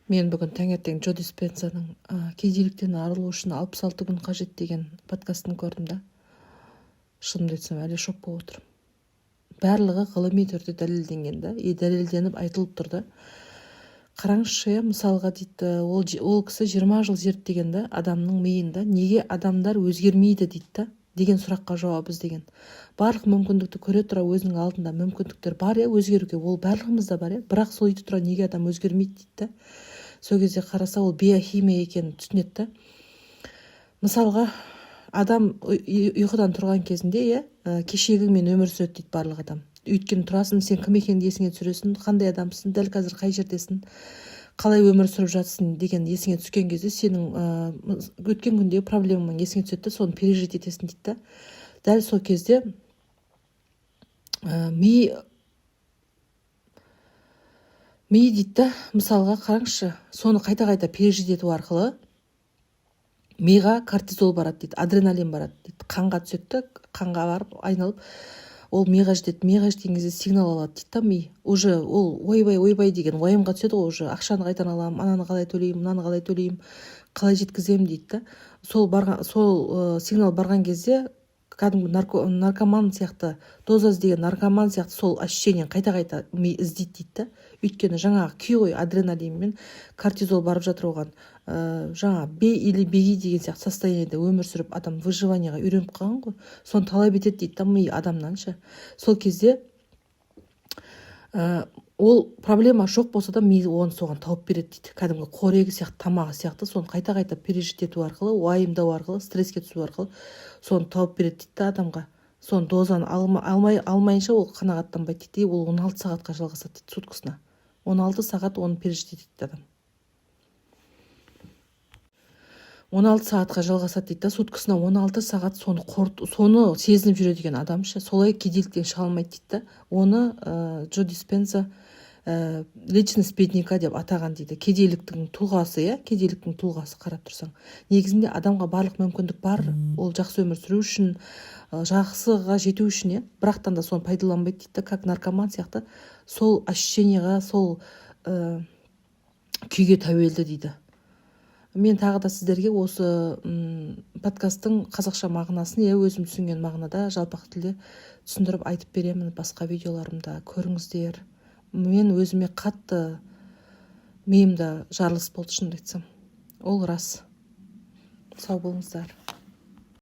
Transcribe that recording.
Мен бүгін таңертең Джо Диспензаның кедейліктен арылу үшін 66 күн қажет деген подкастын көрдім да. Шынымды айтсам, әлі шок болып отырмын. Барлығы ғылыми түрде дәлелденген да, дәлелденіп айтылып тұрды. Қараңызшы, мысалға дейді, ол кісі 20 жыл зерттеген да, адамның миында неге адамдар өзгермейді дейді да, деген сұраққа жауап іздеген. Барлық мүмкіндікті көре тұра өзінің алдында мүмкіндіктер бар өзгеруге, ол барлығымызда бар бірақ сол үйті тұра неге адам өзгермейді дейді да. Сол кезде қараса, ол биохимия екенін түсінеді да. Мысалға, адам ұйқыдан тұрған кезінде кешегіңмен өмір сүреді дейді барлық адам. Өйткені тұрасың, сен кім екеніңді есіңе түсіресің, қандай адамсың, дәл қазір қай жердесің, қалай өмір сүріп жатсың деген есіңе түскен кезде сенің өткен күндегі проблемаң есіңе түседі, соны пережить етесің дейді да. Дәл сол кезде ми дейді да, мысалға қараңызшы, соны қайта-қайта пережить ету арқылы миға кортизол барады дейді, адреналин барады дейді, қанға түседі, қанға барып айналып, ол миға жетеді. Миға жеткен кезде сигнал алады дейді да, ми. Уже ол ойбай деген уайымға түседі, уже ақшаны қайдан аламын, ананы қалай төлеймін, мынаны қалай төлеймін, қалай жеткіземін дейді да. Сол сигнал барған кезде кәдімгі наркоман сияқты, доза іздеген наркоман сияқты сол ощущение қайта-қайта ми іздейді дейді да. Өйткені жаңағы күй ғой, адреналин мен кортизол барып жатыр оған. Жаңа бей или беги деген сияқты состояниеде өмір сүріп адам выживанияға үйреніп қалған ғой. Соны талап етеді дейді да ми адамнаншы. Сол кезде ол проблема жоқ болса да ми оны соған тауып береді дейді. Кәдімгі қорегі сияқты, тамағы сияқты соны қайта-қайта пережить ету арқылы, уайымдау арқылы, стресске түсу арқылы соны тауып береді дейді да адамға. Соны дозаны алмайынша ол қанағаттанбайды дейді. Ол 16 сағатқа жалғасады дейді, суткасына. 16 сағат оны пережить етеді адам. 16 сағатқа жалғасады дейді да, суткасына 16 сағат соны сезініп жүреді деген адамшы. Солай кедейліктен шыға алмайды дейді да. Оны Джо Диспенза личность бедняка деп атаған дейді. Кедейліктің тұлғасы, кедейліктің тұлғасы қарап тұрсаң. Негізінде адамға барлық мүмкіндік бар, ол жақсы өмір сүру үшін, жақсыға жету үшін, бірақтан да соны пайдаланбайды дейді, как наркоман сияқты сол ощущениеға, сол күйге тәуелді дейді. Мен тағы да сіздерге осы подкасттың қазақша мағынасын өзім түсінген мағынада жалпақ тілде түсіндіріп айтып беремін басқа видеоларымда. Көріңіздер. Мен өзіме қатты миымда жарылыс болды, шынымды айтсам. Ол рас. Сау болыңыздар.